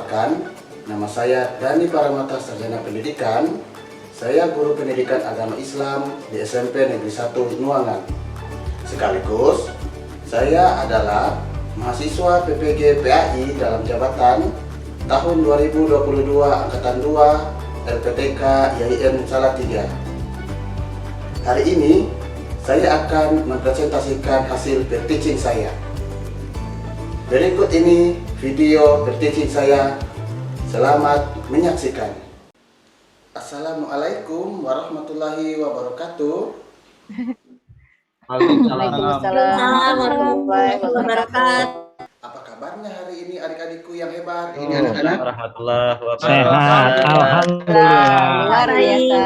Perkenalkan, nama saya Dani Paramata Sarjana Pendidikan. Saya guru pendidikan agama Islam di SMP Negeri 1 Nuangan. Sekaligus, saya adalah mahasiswa PPG PAI dalam jabatan tahun 2022 Angkatan 2 LPTK IAIN Salatiga. Hari ini, saya akan mempresentasikan hasil per-teaching saya. Berikut ini video per-teaching saya. Selamat menyaksikan. Assalamualaikum warahmatullahi wabarakatuh. Waalaikumsalam warahmatullahi wabarakatuh. Apa kabarnya hari ini adik-adikku yang hebat? Ini Waalaikumsalam anak-anak. warahmatullahi Sehat, wabarakatuh. alhamdulillah. Luar biasa.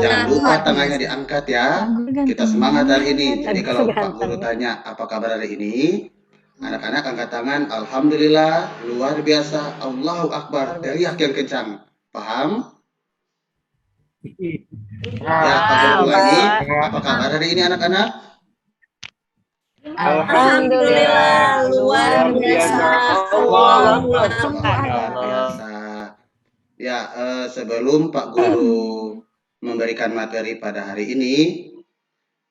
Jangan lupa tangannya diangkat ya. Kita semangat hari ini. Jadi kalau Pak Guru tanya apa kabar hari ini, anak-anak angkat tangan. Alhamdulillah, luar biasa, Allahu Akbar, teriak yang kencang. Paham? Ya, Pak Guru lagi. Apa kabar hari ini anak-anak? Alhamdulillah, luar biasa. Allahu Akbar. Luar biasa. Ya, sebelum Pak Guru memberikan materi pada hari ini,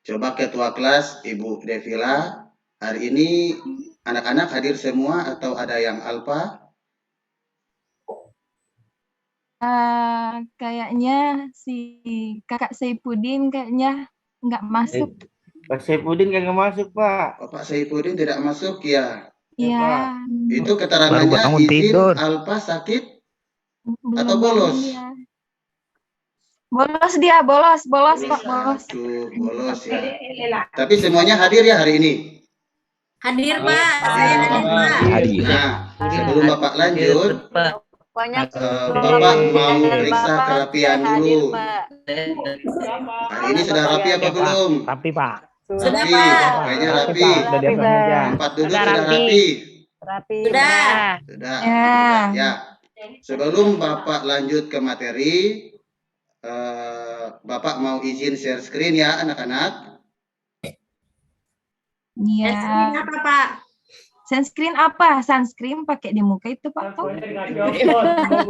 coba Ketua Kelas Ibu Devila, hari ini anak-anak hadir semua atau ada yang alpa? Kayaknya si kakak Saipudin kayaknya nggak masuk. Pak Saipudin nggak masuk, Pak. Oh, Pak Saipudin tidak masuk ya? Iya. Itu Baru keterangannya bangun izin tidur. alpa sakit Belum atau bolos? bangun dia. Bolos dia, bolos Pak, bolos. Tuh, bolos ya. Tapi semuanya hadir ya hari ini? Hadir Pak, saya hadir Pak. Nah, sebelum Bapak lanjut, Pokoknya Bapak mau periksa kerapian dulu. Hari ini sudah rapi apa belum? Tapi Pak, Sudah Rapi, Pak. kayaknya Tapi rapi. Pak, udah di atas meja. Tempat duduk Sudah sudah rapi. rapi. Sudah. Sudah. Ya. Ya. Sebelum Bapak lanjut ke materi, Bapak mau izin share screen ya anak-anak. Iya. Apa Pak? Sunscreen apa? Sunscreen pakai di muka itu Pak.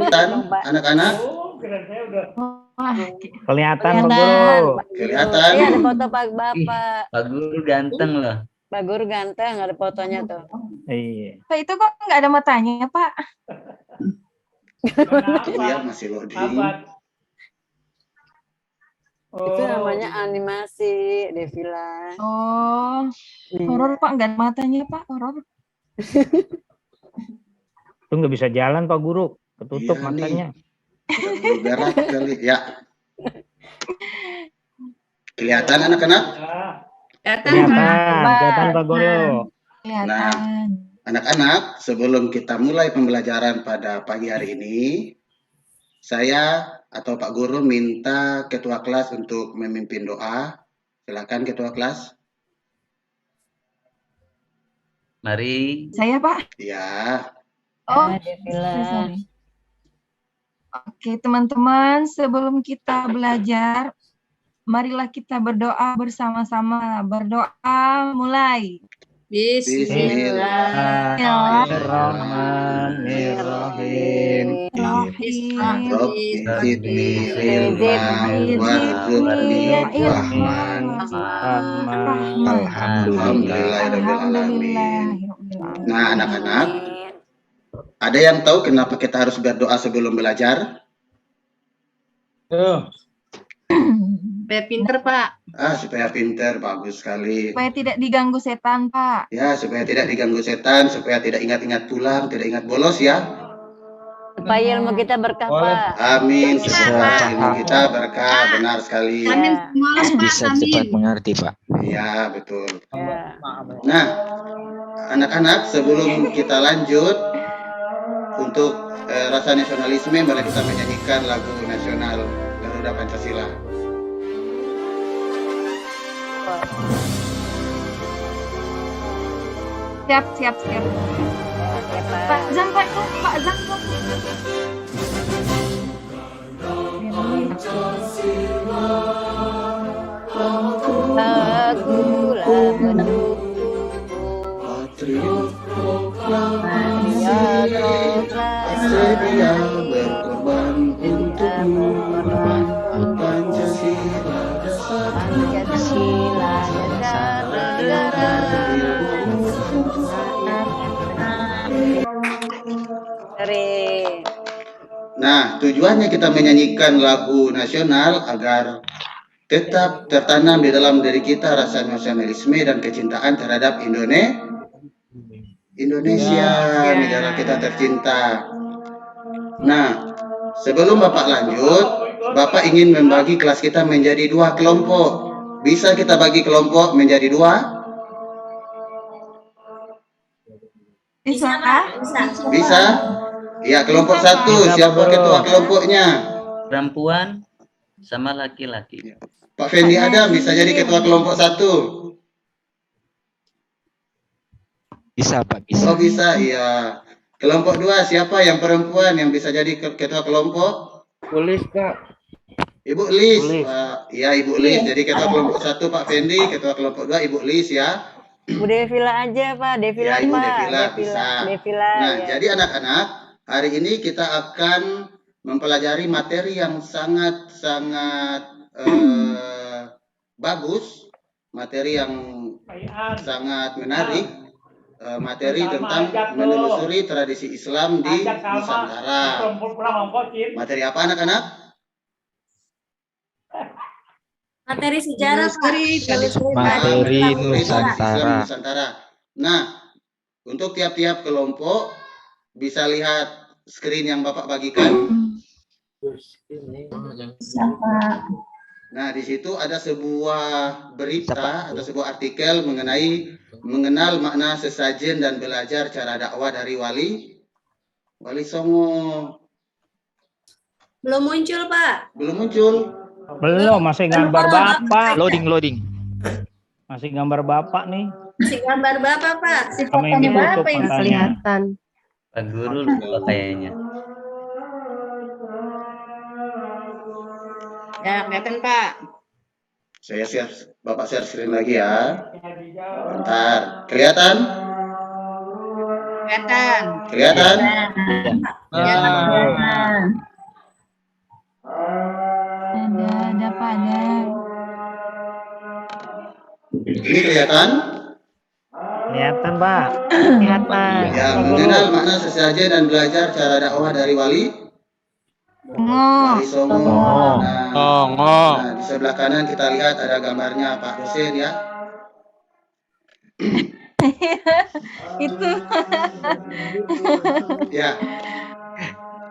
Dan anak-anak Wah, Kelihatan Pak Guru. kelihatan. Iya ada foto Pak Bapak. Pak Guru ganteng loh. Pak Guru ganteng, ada fotonya tuh. Iya. Pak itu kok nggak ada matanya Pak? Iya masih loading. Itu namanya animasi, Devila. Oh, horor Pak, nggak ada matanya Pak, horor. Itu nggak bisa jalan Pak Guru. Ketutup Iya, nih. matanya. Berat kali ya. Kelihatan anak-anak? Kelihatan Pak Guru. Kelihatan. Anak-anak, sebelum kita mulai pembelajaran pada pagi hari ini, saya atau Pak Guru minta Ketua Kelas untuk memimpin doa. Silakan Ketua Kelas. Mari. Saya Pak. Ya, Oh, Devila. sorry. Oke, teman-teman, sebelum kita belajar, marilah kita berdoa bersama-sama. Berdoa mulai. Bismillahirrahmanirrahim. Rabbi zidni ilman warzuqni fahman. Alhamdulillahirrahmanirrahim. Nah, anak-anak, ada yang tahu kenapa kita harus berdoa sebelum belajar? Supaya pinter Pak. Supaya pinter, bagus sekali. Supaya tidak diganggu setan, Pak. Ya, supaya tidak diganggu setan, supaya tidak ingat-ingat pulang, tidak ingat bolos ya. Supaya ilmu kita berkah Pak. Amin. Supaya ilmu kita berkah, benar sekali. Ya. Bisa cepat mengerti, Pak. Iya, betul. Ya. Nah, anak-anak, sebelum kita lanjut, untuk rasa nasionalisme, mari kita menyanyikan lagu nasional Garuda Pancasila. Siap. Oke, Pak. Pak Zam, Pak Zam. Lagulah mendukung Patriot Maria Proklamasi sedia berkorban untukmu. Korban untuk Pancasila dasar Pancasila dasar negara. Keren. Nah, tujuannya kita menyanyikan lagu nasional agar tetap tertanam di dalam diri kita rasa nasionalisme dan kecintaan terhadap Indonesia, negara kita tercinta. Nah, sebelum Bapak lanjut, Bapak ingin membagi kelas kita menjadi 2 kelompok. Bisa kita bagi kelompok menjadi 2? Bisa. Bisa? Ya, kelompok 1. Siapa ketua kelompoknya? perempuan sama laki-laki. Pak Fendi Adam bisa jadi ketua kelompok 1. bisa Pak, bisa. Oh, bisa, iya. Kelompok 2, siapa yang perempuan yang bisa jadi ketua kelompok? Tulis, Pak. Ibu Lis. Lis. Iya, Ibu Lis. Jadi ketua kelompok 1 Pak Fendi, ketua kelompok 2 Ibu Lis ya. Bu Devila aja Pak, Devila Ya, Ibu Pak. Devila, bisa. Devila. Nah, ya. jadi anak-anak, hari ini kita akan mempelajari materi yang sangat-sangat bagus, materi yang sangat menarik, materi tentang menelusuri tradisi Islam di Nusantara. Materi apa anak-anak? Materi sejarah, Pak. Materi Islam Nusantara. Nusantara. Nah, untuk tiap-tiap kelompok bisa lihat screen yang Bapak bagikan. Nah, di situ ada sebuah berita atau sebuah artikel mengenal makna sesajen dan belajar cara dakwah dari Wali Songo. Belum muncul, Pak. Belum muncul. Belum, masih gambar Bapak. Loading. Masih gambar Bapak nih. Si gambar Bapak, Pak. Kami yang ditutup matanya. Pak Guru lupa kayaknya. Ya, kelihatan Pak. Saya Bapak share screen lagi ya. Bentar. Kelihatan? Kelihatan? Ada pada. Ini kelihatan? Kelihatan, Pak. Kelihatan. Ya, mengenal makna sesajen dan belajar cara dakwah dari Wali Songo. Nah, di sebelah kanan kita lihat ada gambarnya Pak dosen ya. Itu. Ya.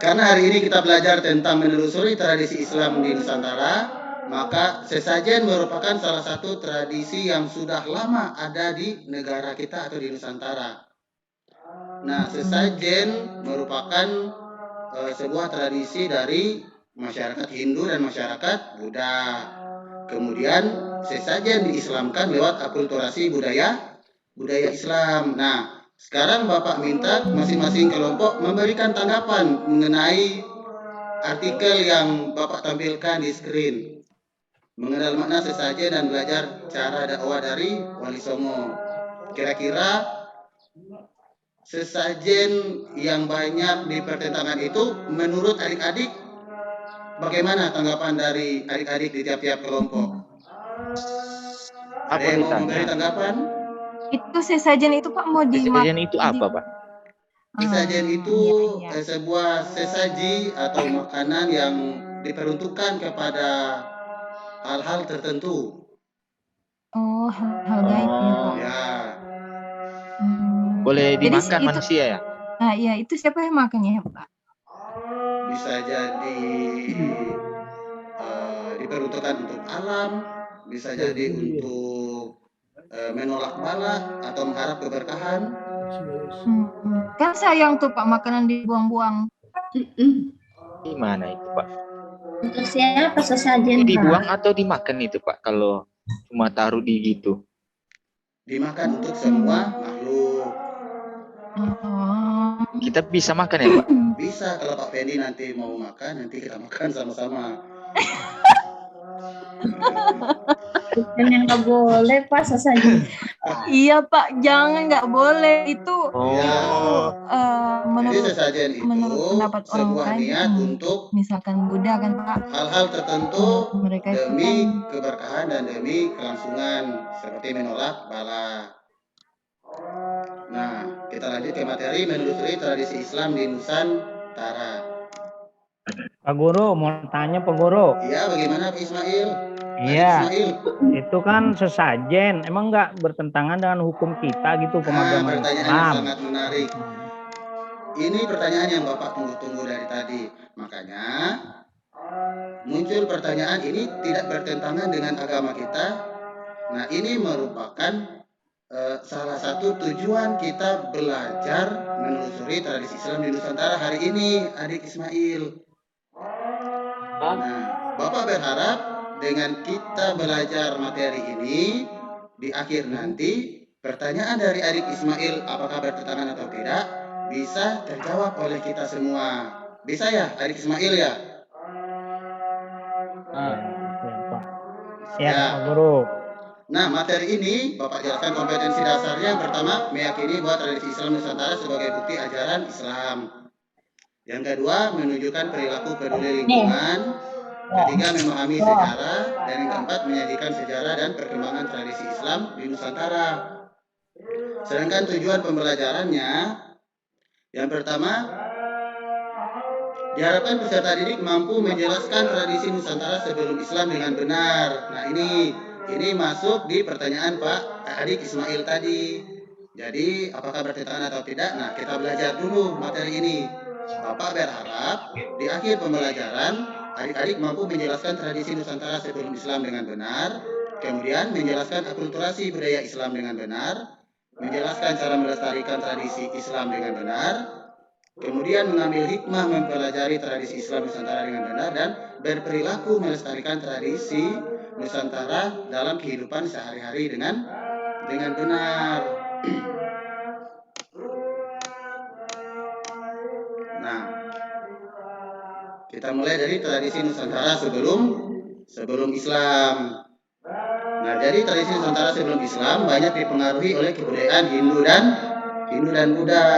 Karena hari ini kita belajar tentang menelusuri tradisi Islam di Nusantara, maka sesajen merupakan salah satu tradisi yang sudah lama ada di negara kita atau di Nusantara. Nah, sesajen merupakan sebuah tradisi dari masyarakat Hindu dan masyarakat Buddha. Kemudian sesajen diislamkan lewat akulturasi budaya Islam. Nah, sekarang Bapak minta masing-masing kelompok memberikan tanggapan mengenai artikel yang Bapak tampilkan di screen. Mengenal makna sesajen dan belajar cara dakwah dari Wali Songo. Kira-kira sesajen yang banyak di pertentangan itu menurut adik-adik bagaimana tanggapan dari adik-adik di tiap-tiap kelompok? Ada yang mau memberi tanggapan? Itu sesajen itu Pak mau dimakan. Sesajen itu apa, Pak? Sesajen itu iya. sebuah sesaji atau makanan yang diperuntukkan kepada hal-hal tertentu. Oh, hal gaib ya Pak. Ya, Boleh Jadi dimakan itu- manusia ya? Nah, iya itu siapa yang makannya ya Pak? bisa jadi diperuntukkan untuk alam, bisa jadi untuk menolak bala atau mengharap keberkahan. Kan sayang tuh Pak makanan dibuang-buang. Gimana itu, Pak? Untuk siapa sesajen, Itu Pak? dibuang atau dimakan itu, Pak? Kalau cuma taruh di gitu. Dimakan untuk semua makhluk. Oh. Kita bisa makan ya, Pak? Bisa kalau Pak Fendi nanti mau makan, nanti kita makan sama-sama. Bukan yang nggak boleh Pak sesajen. Iya Pak, jangan, nggak boleh. Itu Ya. Jadi menurut sesajen itu pendapat orang sebuah lain, niat untuk misalkan Buddha kan Pak, hal-hal tertentu mereka itu demi kan keberkahan dan demi kelangsungan seperti menolak bala. Nah, kita lanjut ke materi menelusuri tradisi Islam di Nusantara. Pak Guru, mau tanya Pak Guru. Iya, bagaimana Pak Ismail? Iya, Ismail. itu kan sesajen. Emang nggak bertentangan dengan hukum kita gitu, pemagaman Pertanyaan yang Islam? sangat menarik. Ini pertanyaan yang Bapak tunggu-tunggu dari tadi. Makanya muncul pertanyaan ini tidak bertentangan dengan agama kita. Nah, ini merupakan salah satu tujuan kita belajar menelusuri tradisi Islam di Nusantara hari ini, adik Ismail. Nah, Bapak berharap dengan kita belajar materi ini, di akhir nanti, pertanyaan dari adik Ismail apakah bertentangan atau tidak, bisa terjawab oleh kita semua. Bisa ya, adik Ismail ya? Ya, Pak Guru. Nah, materi ini Bapak jelaskan kompetensi dasarnya. Yang pertama, meyakini bahwa tradisi Islam Nusantara sebagai bukti ajaran Islam. Yang kedua, menunjukkan perilaku peduli lingkungan. Ketiga, memahami sejarah. Dan yang keempat, menyajikan sejarah dan perkembangan tradisi Islam di Nusantara. Sedangkan tujuan pembelajarannya, yang pertama, diharapkan peserta didik mampu menjelaskan tradisi Nusantara sebelum Islam dengan benar. Nah, ini masuk di pertanyaan Pak adik Ismail tadi. Jadi, apakah bertentangan atau tidak? Nah, kita belajar dulu materi ini. Bapak berharap di akhir pembelajaran, adik-adik mampu menjelaskan tradisi Nusantara sebelum Islam dengan benar, kemudian menjelaskan akulturasi budaya Islam dengan benar, menjelaskan cara melestarikan tradisi Islam dengan benar, kemudian mengambil hikmah mempelajari tradisi Islam Nusantara dengan benar, dan berperilaku melestarikan tradisi Nusantara dalam kehidupan sehari-hari dengan benar. Nah, kita mulai dari tradisi Nusantara sebelum Islam. Nah, jadi tradisi Nusantara sebelum Islam banyak dipengaruhi oleh kebudayaan Hindu dan Buddha.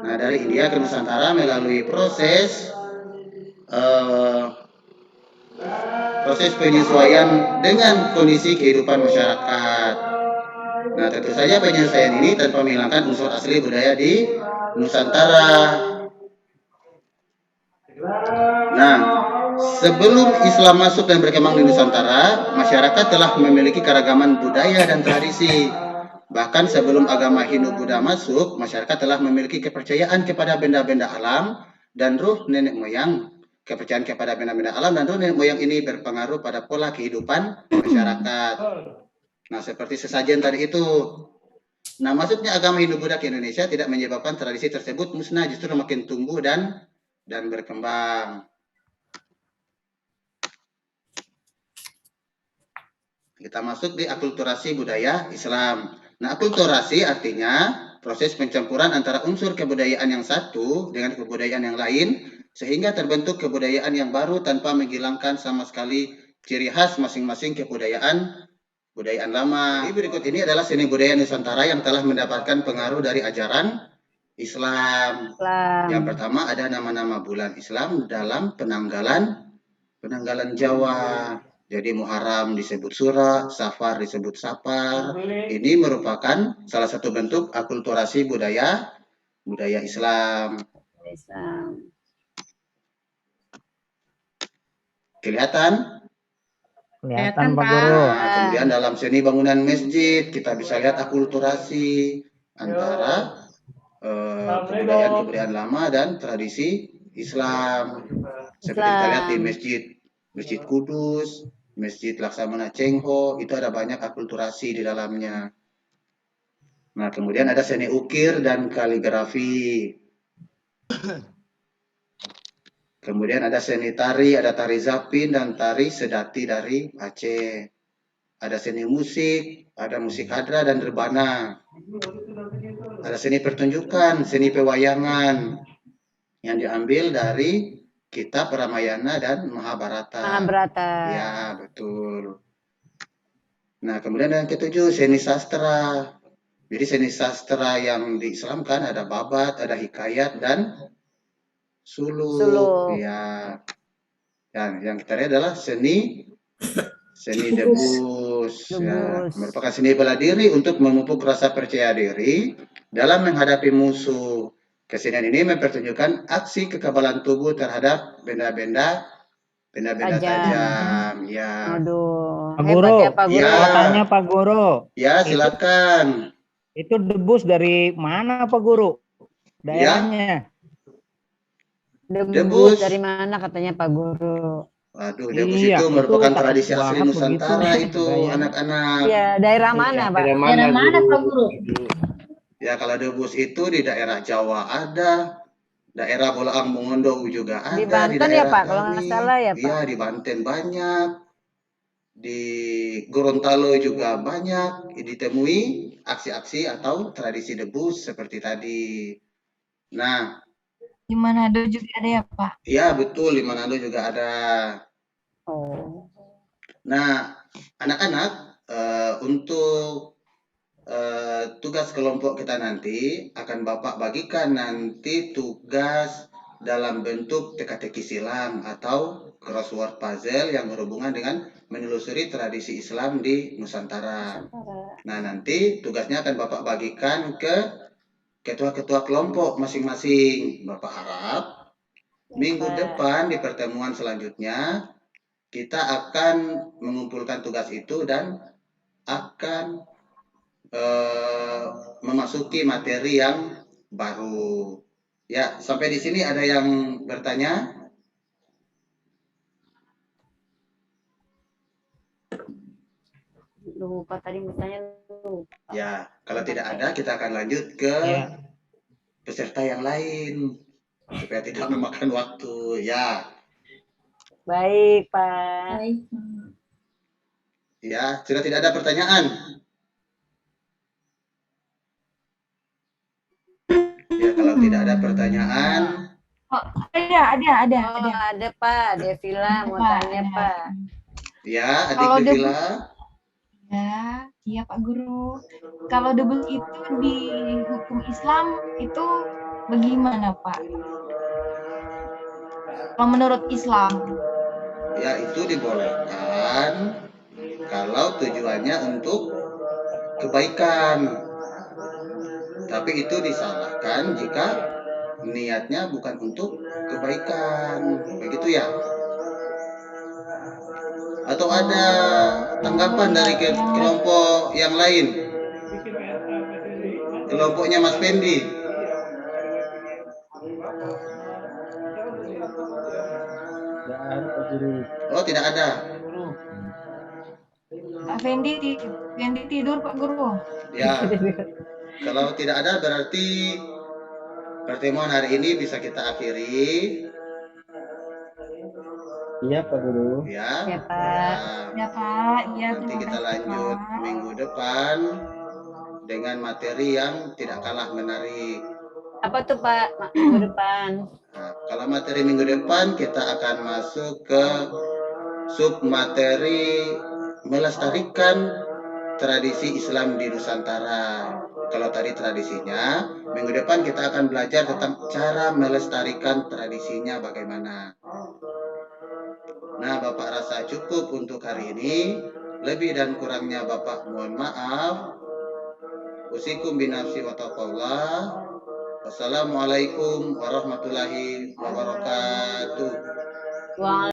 Nah, dari India ke Nusantara melalui proses penyesuaian dengan kondisi kehidupan masyarakat. Nah, tentu saja penyesuaian ini tanpa menghilangkan unsur asli budaya di Nusantara. Nah, sebelum Islam masuk dan berkembang di Nusantara, masyarakat telah memiliki keragaman budaya dan tradisi. Bahkan sebelum agama Hindu-Buddha masuk, masyarakat telah memiliki kepercayaan kepada benda-benda alam dan ruh nenek moyang. Kepercayaan kepada benda-benda alam dan ruh nenek moyang ini berpengaruh pada pola kehidupan masyarakat. Nah, seperti sesajen tadi itu. Nah, masuknya agama Hindu-Buddha ke Indonesia tidak menyebabkan tradisi tersebut musnah, justru makin tumbuh dan berkembang. Kita masuk di akulturasi budaya Islam. Nah, akulturasi artinya proses pencampuran antara unsur kebudayaan yang satu dengan kebudayaan yang lain, sehingga terbentuk kebudayaan yang baru tanpa menghilangkan sama sekali ciri khas masing-masing kebudayaan lama. Jadi berikut ini adalah seni budaya Nusantara yang telah mendapatkan pengaruh dari ajaran Islam. Yang pertama ada nama-nama bulan Islam dalam penanggalan Jawa. Jadi Muharram disebut Sura, Safar disebut Sapar. Ini merupakan salah satu bentuk akulturasi budaya Islam. Kelihatan? Kelihatan Pak Guru. Nah, kemudian dalam seni bangunan masjid kita bisa lihat akulturasi antara kebudayaan lama dan tradisi Islam. Seperti kita lihat di Masjid Kudus, Masjid Laksamana Cengho, itu ada banyak akulturasi di dalamnya. Nah, kemudian ada seni ukir dan kaligrafi. Kemudian ada seni tari, ada tari zapin dan tari sedati dari Aceh. Ada seni musik, ada musik hadra dan rebana. Ada seni pertunjukan, seni pewayangan yang diambil dari kitab Ramayana dan Mahabharata. Mahabharata. Ya, betul. Nah, kemudian yang ketujuh, seni sastra. Jadi seni sastra yang diislamkan ada babat, ada hikayat, dan suluk. Suluk. Ya. Dan yang kita lihat adalah seni debus. Ya, Debus. merupakan seni bela diri untuk memupuk rasa percaya diri dalam menghadapi musuh. Kesenian ini mempertunjukkan aksi kekebalan tubuh terhadap benda-benda Tajam. tajam. Ya. Aduh, Pak hebat Guru. ya Pak Guru. Ya. Mau tanya Pak Guru, Ya, silakan. itu debus dari mana Pak Guru? Daerahnya? Debus dari mana katanya Pak Guru? Waduh, debus Iya, itu itu merupakan takut tradisi asli banget Nusantara begitu itu, gayanya. anak-anak. Iya, daerah mana Pak? Daerah mana Pak Guru? Ya, kalau debus itu di daerah Jawa ada, daerah Bolaang Mongondo juga ada, Di Banten ya, daerah Pak, kalau nggak kami. salah ya, Pak? Iya, di Banten banyak, di Gorontalo juga banyak ditemui aksi-aksi atau tradisi debus seperti tadi. Nah, Di Manado juga ada ya Pak? iya betul, di Manado juga ada. Oh. Nah, anak-anak, untuk tugas kelompok kita nanti akan Bapak bagikan nanti tugas dalam bentuk teka-teki silang atau crossword puzzle yang berhubungan dengan menelusuri tradisi Islam di Nusantara. Nah, nanti tugasnya akan Bapak bagikan ke ketua-ketua kelompok masing-masing. Bapak harap minggu depan di pertemuan selanjutnya kita akan mengumpulkan tugas itu dan akan memasuki materi yang baru. Ya, sampai di sini ada yang bertanya? Lupa tadi bertanya lupa. Ya, kalau tidak ada kita akan lanjut ke Ya. peserta yang lain supaya tidak memakan waktu. Ya, Baik, Pak. Baik. ya, sudah tidak ada pertanyaan. Ya, kalau tidak ada pertanyaan, Oh, ada. Oh, ada Pak, Devila mau Pak, tanya ada. Pak. ya, adik Kalau Devila. Ya, iya Pak Guru. Kalau debus itu di hukum Islam itu bagaimana Pak? Kalau menurut Islam, Ya, itu dibolehkan kalau tujuannya untuk kebaikan. Tapi itu disalahkan jika niatnya bukan untuk kebaikan. Begitu ya? Atau ada tanggapan dari kelompok yang lain? Kelompoknya Mas Pendi. Oh, tidak ada. Pak Fendi tidur Pak Guru. Ya, kalau tidak ada berarti pertemuan hari ini bisa kita akhiri. Iya Pak Guru. Ya, Ya, Pak. Ya Pak, iya nanti terima kita kasih, lanjut Pak. minggu depan dengan materi yang tidak kalah menarik. Apa tuh Pak minggu depan? Nah, kalau materi minggu depan kita akan masuk ke sub materi melestarikan tradisi Islam di Nusantara. Kalau tadi tradisinya, minggu depan kita akan belajar tentang cara melestarikan tradisinya bagaimana. Nah, Bapak rasa cukup untuk hari ini. Lebih dan kurangnya Bapak mohon maaf. Usikum binafsi wa taqwallah. Wassalamualaikum warahmatullahi wabarakatuh.